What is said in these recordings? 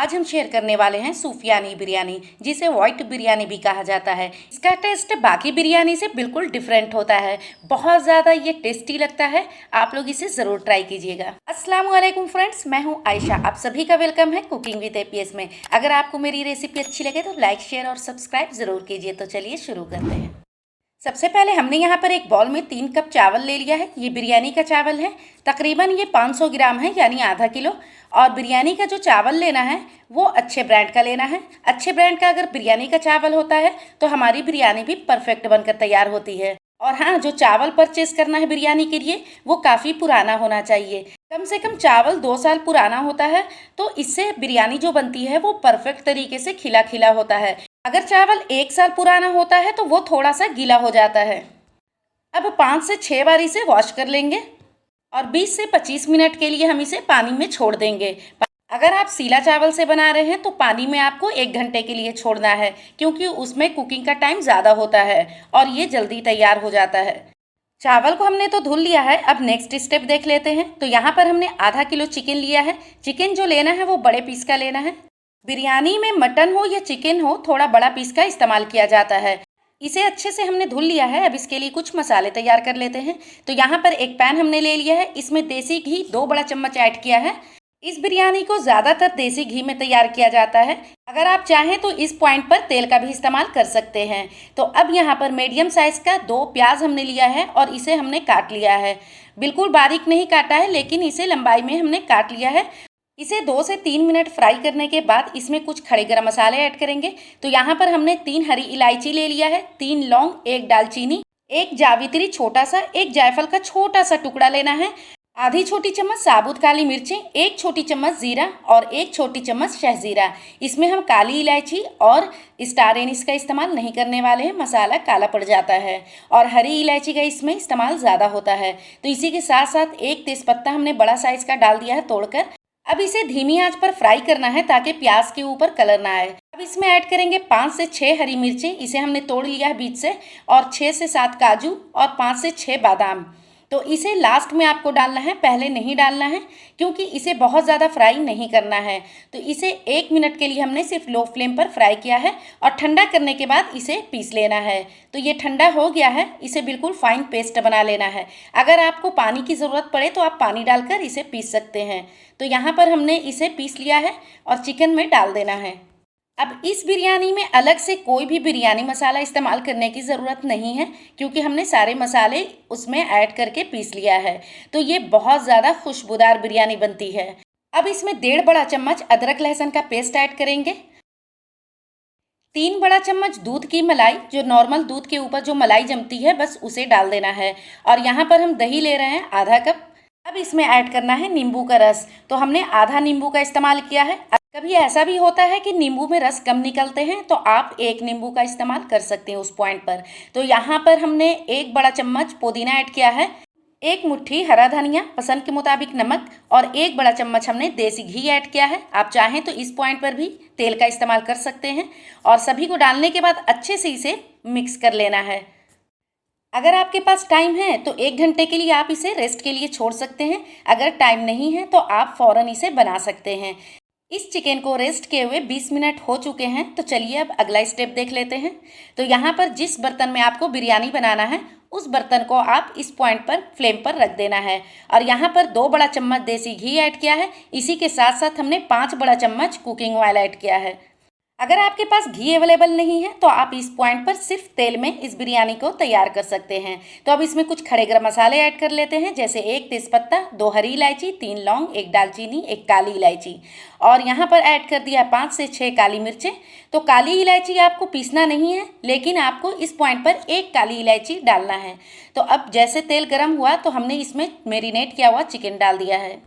आज हम शेयर करने वाले हैं सूफियानी बिरयानी, जिसे व्हाइट बिरयानी भी कहा जाता है। इसका टेस्ट बाकी बिरयानी से बिल्कुल डिफरेंट होता है। बहुत ज़्यादा ये टेस्टी लगता है। आप लोग इसे ज़रूर ट्राई कीजिएगा। अस्सलाम वालेकुम फ्रेंड्स, मैं हूँ आयशा। आप सभी का वेलकम है कुकिंग विद एपीएस में। अगर आपको मेरी रेसिपी अच्छी लगे तो लाइक, शेयर और सब्सक्राइब ज़रूर कीजिए। तो चलिए शुरू करते हैं। सबसे पहले हमने यहाँ पर एक बाउल में 3 कप चावल ले लिया है। ये बिरयानी का चावल है। तकरीबन ये 500 ग्राम है, यानी आधा किलो। और बिरयानी का जो चावल लेना है वो अच्छे ब्रांड का लेना है। अच्छे ब्रांड का अगर बिरयानी का चावल होता है तो हमारी बिरयानी भी परफेक्ट बनकर तैयार होती है। और हाँ, जो चावल परचेस करना है बिरयानी के लिए वो काफ़ी पुराना होना चाहिए। कम से कम चावल 2 साल पुराना होता है, तो इससे बिरयानी जो बनती है वो परफेक्ट तरीके से खिला खिला होता है। अगर चावल 1 साल पुराना होता है तो वो थोड़ा सा गीला हो जाता है। अब 5 से 6 बार इसे वॉश कर लेंगे और 20 से 25 मिनट के लिए हम इसे पानी में छोड़ देंगे। अगर आप सीला चावल से बना रहे हैं तो पानी में आपको 1 घंटे के लिए छोड़ना है, क्योंकि उसमें कुकिंग का टाइम ज़्यादा होता है और ये जल्दी तैयार हो जाता है। चावल को हमने तो धुल लिया है। अब नेक्स्ट स्टेप देख लेते हैं। तो यहाँ पर हमने आधा किलो चिकन लिया है। चिकन जो लेना है वो बड़े पीस का लेना है। बिरयानी में मटन हो या चिकन हो, थोड़ा बड़ा पीस का इस्तेमाल किया जाता है। इसे अच्छे से हमने धुल लिया है। अब इसके लिए कुछ मसाले तैयार कर लेते हैं। तो यहाँ पर एक पैन हमने ले लिया है। इसमें देसी घी 2 बड़ा चम्मच ऐड किया है। इस बिरयानी को ज़्यादातर देसी घी में तैयार किया जाता है। अगर आप चाहें तो इस पॉइंट पर तेल का भी इस्तेमाल कर सकते हैं। तो अब यहाँ पर मीडियम साइज़ का 2 प्याज हमने लिया है और इसे हमने काट लिया है। बिल्कुल बारीक नहीं काटा है, लेकिन इसे लंबाई में हमने काट लिया है। इसे 2 से 3 मिनट फ्राई करने के बाद इसमें कुछ खड़े गरम मसाले ऐड करेंगे। तो यहाँ पर हमने 3 हरी इलायची ले लिया है, 3 लौंग, 1 दालचीनी, 1 जावित्री छोटा सा, 1 जायफल का छोटा सा टुकड़ा लेना है, आधी छोटी चम्मच साबुत काली मिर्चें, 1 छोटी चम्मच जीरा और 1 छोटी चम्मच शहजीरा। इसमें हम काली इलायची और स्टार एनिस का इस्तेमाल नहीं करने वाले हैं, मसाला काला पड़ जाता है। और हरी इलायची का इसमें इस्तेमाल ज़्यादा होता है। तो इसी के साथ साथ 1 तेज़पत्ता हमने बड़ा साइज़ का डाल दिया है तोड़कर। अब इसे धीमी आंच पर फ्राई करना है ताकि प्याज के ऊपर कलर ना आए। अब इसमें ऐड करेंगे 5 से 6 हरी मिर्चें, इसे हमने तोड़ लिया है बीच से, और 6 से 7 काजू और 5 से 6 बादाम। तो इसे लास्ट में आपको डालना है, पहले नहीं डालना है, क्योंकि इसे बहुत ज़्यादा फ्राई नहीं करना है। तो इसे 1 मिनट के लिए हमने सिर्फ लो फ्लेम पर फ्राई किया है और ठंडा करने के बाद इसे पीस लेना है। तो ये ठंडा हो गया है, इसे बिल्कुल फाइन पेस्ट बना लेना है। अगर आपको पानी की ज़रूरत पड़े तो आप पानी डालकर इसे पीस सकते हैं। तो यहाँ पर हमने इसे पीस लिया है और चिकन में डाल देना है। अब इस बिरयानी में अलग से कोई भी बिरयानी मसाला इस्तेमाल करने की ज़रूरत नहीं है, क्योंकि हमने सारे मसाले उसमें ऐड करके पीस लिया है। तो ये बहुत ज़्यादा खुशबूदार बिरयानी बनती है। अब इसमें 1.5 बड़ा चम्मच अदरक लहसुन का पेस्ट ऐड करेंगे, 3 बड़ा चम्मच दूध की मलाई, जो नॉर्मल दूध के ऊपर जो मलाई जमती है बस उसे डाल देना है। और यहाँ पर हम दही ले रहे हैं आधा कप। अब इसमें ऐड करना है नींबू का रस। तो हमने आधा नींबू का इस्तेमाल किया है। कभी ऐसा भी होता है कि नींबू में रस कम निकलते हैं, तो आप 1 नींबू का इस्तेमाल कर सकते हैं उस पॉइंट पर। तो यहाँ पर हमने 1 बड़ा चम्मच पुदीना ऐड किया है, 1 मुट्ठी हरा धनिया, पसंद के मुताबिक नमक, और 1 बड़ा चम्मच हमने देसी घी ऐड किया है। आप चाहें तो इस पॉइंट पर भी तेल का इस्तेमाल कर सकते हैं। और सभी को डालने के बाद अच्छे से इसे मिक्स कर लेना है। अगर आपके पास टाइम है तो 1 घंटे के लिए आप इसे रेस्ट के लिए छोड़ सकते हैं। अगर टाइम नहीं है तो आप फ़ौरन इसे बना सकते हैं। इस चिकन को रेस्ट किए हुए 20 मिनट हो चुके हैं। तो चलिए अब अगला स्टेप देख लेते हैं। तो यहाँ पर जिस बर्तन में आपको बिरयानी बनाना है उस बर्तन को आप इस पॉइंट पर फ्लेम पर रख देना है। और यहाँ पर 2 बड़ा चम्मच देसी घी ऐड किया है। इसी के साथ साथ हमने 5 बड़ा चम्मच कुकिंग ऑयल ऐड किया है। अगर आपके पास घी अवेलेबल नहीं है तो आप इस पॉइंट पर सिर्फ तेल में इस बिरयानी को तैयार कर सकते हैं। तो अब इसमें कुछ खड़े गरम मसाले ऐड कर लेते हैं, जैसे 1 तेज़पत्ता, 2 हरी इलायची, 3 लौंग, 1 दालचीनी, 1 काली इलायची। और यहाँ पर ऐड कर दिया 5 से 6 काली मिर्चें। तो काली इलायची आपको पीसना नहीं है, लेकिन आपको इस पॉइंट पर 1 काली इलायची डालना है। तो अब जैसे तेल गर्म हुआ तो हमने इसमें मैरिनेट किया हुआ चिकन डाल दिया है।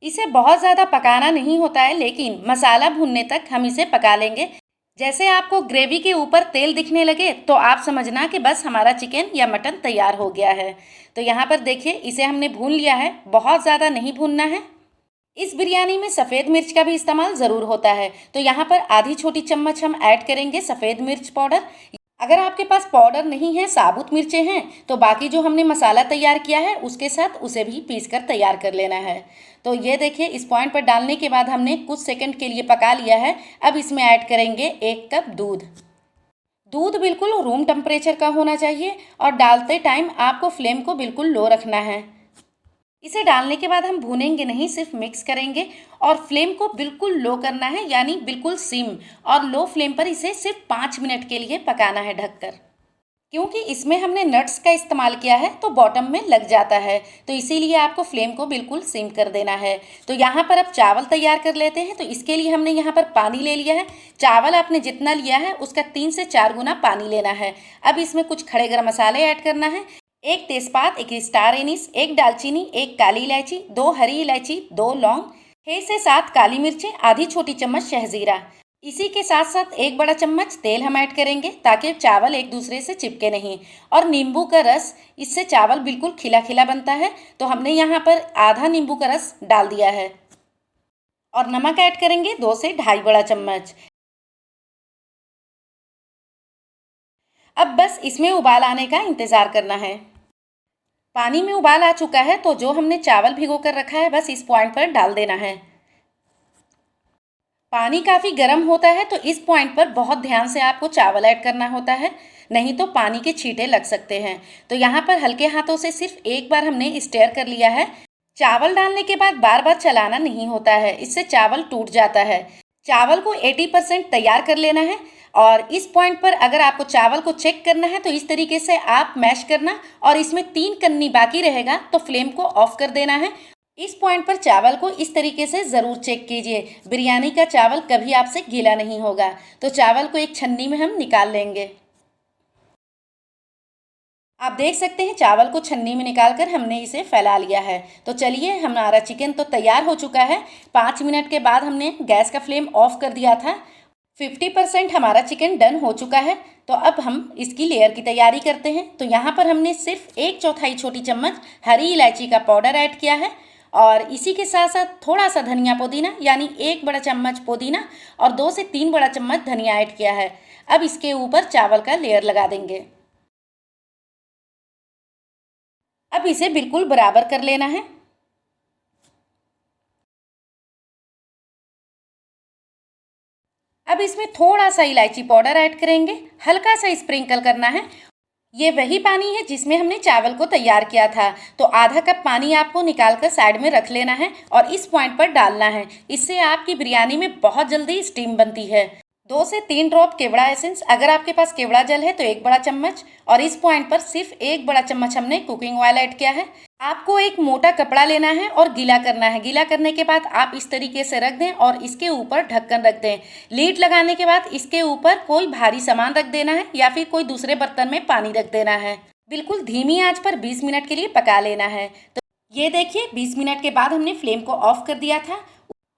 इसे बहुत ज़्यादा पकाना नहीं होता है, लेकिन मसाला भुनने तक हम इसे पका लेंगे। जैसे आपको ग्रेवी के ऊपर तेल दिखने लगे तो आप समझना कि बस हमारा चिकन या मटन तैयार हो गया है। तो यहाँ पर देखिए इसे हमने भून लिया है, बहुत ज़्यादा नहीं भूनना है। इस बिरयानी में सफ़ेद मिर्च का भी इस्तेमाल ज़रूर होता है। तो यहाँ पर आधी छोटी चम्मच हम ऐड करेंगे सफ़ेद मिर्च पाउडर। अगर आपके पास पाउडर नहीं है, साबुत मिर्चें हैं, तो बाकी जो हमने मसाला तैयार किया है उसके साथ उसे भी पीस कर तैयार कर लेना है। तो ये देखिए, इस पॉइंट पर डालने के बाद हमने कुछ सेकंड के लिए पका लिया है। अब इसमें ऐड करेंगे 1 कप दूध। दूध बिल्कुल रूम टेम्परेचर का होना चाहिए और डालते टाइम आपको फ्लेम को बिल्कुल लो रखना है। इसे डालने के बाद हम भूनेंगे नहीं, सिर्फ मिक्स करेंगे और फ्लेम को बिल्कुल लो करना है, यानी बिल्कुल सिम और लो फ्लेम पर इसे सिर्फ 5 मिनट के लिए पकाना है ढककर। क्योंकि इसमें हमने नट्स का इस्तेमाल किया है तो बॉटम में लग जाता है, तो इसीलिए आपको फ्लेम को बिल्कुल सिम कर देना है। तो यहाँ पर अब चावल तैयार कर लेते हैं। तो इसके लिए हमने यहाँ पर पानी ले लिया है। चावल आपने जितना लिया है उसका 3 से 4 गुना पानी लेना है। अब इसमें कुछ खड़े गरम मसाले ऐड करना है। 1 तेजपात, 1 स्टार एनिस, 1 दालचीनी, 1 काली इलायची, 2 हरी इलायची, 2 लौंग, 6 से 7 काली मिर्चें, आधी छोटी चम्मच शहजीरा। इसी के साथ साथ 1 बड़ा चम्मच तेल हम ऐड करेंगे ताकि चावल एक दूसरे से चिपके नहीं। और नींबू का रस, इससे चावल बिल्कुल खिला खिला बनता है। तो हमने यहाँ पर आधा नींबू का रस डाल दिया है। और नमक ऐड करेंगे 2 से ढाई बड़ा चम्मच। अब बस इसमें उबाल आने का इंतज़ार करना है। पानी में उबाल आ चुका है तो जो हमने चावल भिगो कर रखा है बस इस पॉइंट पर डाल देना है। पानी काफ़ी गर्म होता है तो इस पॉइंट पर बहुत ध्यान से आपको चावल ऐड करना होता है, नहीं तो पानी के छींटे लग सकते हैं। तो यहाँ पर हल्के हाथों से सिर्फ एक बार हमने स्टेयर कर लिया है। चावल डालने के बाद बार बार चलाना नहीं होता है, इससे चावल टूट जाता है। चावल को 80% तैयार कर लेना है। और इस पॉइंट पर अगर आपको चावल को चेक करना है तो इस तरीके से आप मैश करना और इसमें 3 कन्नी बाकी रहेगा तो फ्लेम को ऑफ कर देना है। इस पॉइंट पर चावल को इस तरीके से ज़रूर चेक कीजिए, बिरयानी का चावल कभी आपसे गीला नहीं होगा। तो चावल को एक छन्नी में हम निकाल लेंगे। आप देख सकते हैं चावल को छन्नी में निकालकर हमने इसे फैला लिया है। तो चलिए, हमारा चिकन तो तैयार हो चुका है। 5 मिनट के बाद हमने गैस का फ्लेम ऑफ कर दिया था। 50% हमारा चिकन डन हो चुका है। तो अब हम इसकी लेयर की तैयारी करते हैं। तो यहाँ पर हमने सिर्फ 1/4 छोटी चम्मच हरी इलायची का पाउडर ऐड किया है और इसी के साथ साथ थोड़ा सा धनिया पुदीना, यानी 1 बड़ा चम्मच पुदीना और 2 से 3 बड़ा चम्मच धनिया ऐड किया है। अब इसके ऊपर चावल का लेयर लगा देंगे। अब इसे बिल्कुल बराबर कर लेना है। अब इसमें थोड़ा सा इलायची पाउडर ऐड करेंगे, हल्का सा स्प्रिंकल करना है। ये वही पानी है जिसमें हमने चावल को तैयार किया था। तो आधा कप पानी आपको निकाल कर साइड में रख लेना है और इस पॉइंट पर डालना है। इससे आपकी बिरयानी में बहुत जल्दी स्टीम बनती है। 2 से 3 ड्रॉप केवड़ा एसेंस, अगर आपके पास केवड़ा जल है तो 1 बड़ा चम्मच। और इस पॉइंट पर सिर्फ 1 बड़ा चम्मच हमने कुकिंग ऑयल ऐड किया है। आपको एक मोटा कपड़ा लेना है और गीला करना है। गीला करने के बाद आप इस तरीके से रख दें और इसके ऊपर ढक्कन रख दें। लीड लगाने के बाद इसके ऊपर कोई भारी सामान रख देना है या फिर कोई दूसरे बर्तन में पानी रख देना है। बिल्कुल धीमी आंच पर 20 मिनट के लिए पका लेना है। तो ये देखिए, 20 मिनट के बाद हमने फ्लेम को ऑफ कर दिया था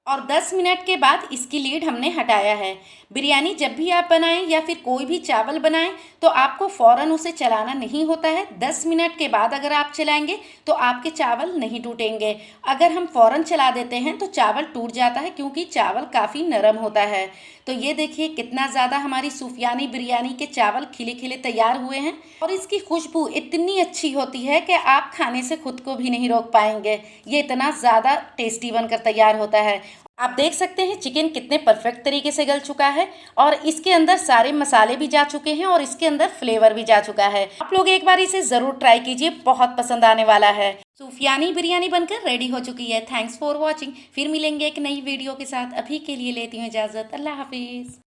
और 10 मिनट के बाद इसकी लीड हमने हटाया है। बिरयानी जब भी आप बनाएं या फिर कोई भी चावल बनाएं तो आपको फ़ौरन उसे चलाना नहीं होता है। 10 मिनट के बाद अगर आप चलाएंगे तो आपके चावल नहीं टूटेंगे। अगर हम फ़ौरन चला देते हैं तो चावल टूट जाता है क्योंकि चावल काफ़ी नरम होता है। तो ये देखिए कितना ज़्यादा हमारी सूफियानी बिरयानी के चावल खिले खिले तैयार हुए हैं और इसकी खुशबू इतनी अच्छी होती है कि आप खाने से खुद को भी नहीं रोक पाएंगे। ये इतना ज़्यादा टेस्टी बनकर तैयार होता है। आप देख सकते हैं चिकन कितने परफेक्ट तरीके से गल चुका है और इसके अंदर सारे मसाले भी जा चुके हैं और इसके अंदर फ्लेवर भी जा चुका है। आप लोग एक बार इसे ज़रूर ट्राई कीजिए, बहुत पसंद आने वाला है। सूफियानी बिरयानी बनकर रेडी हो चुकी है। Thanks for watching. फिर मिलेंगे एक नई वीडियो के साथ। अभी के लिए लेती हूँ इजाज़त। अल्लाह हाफिज़।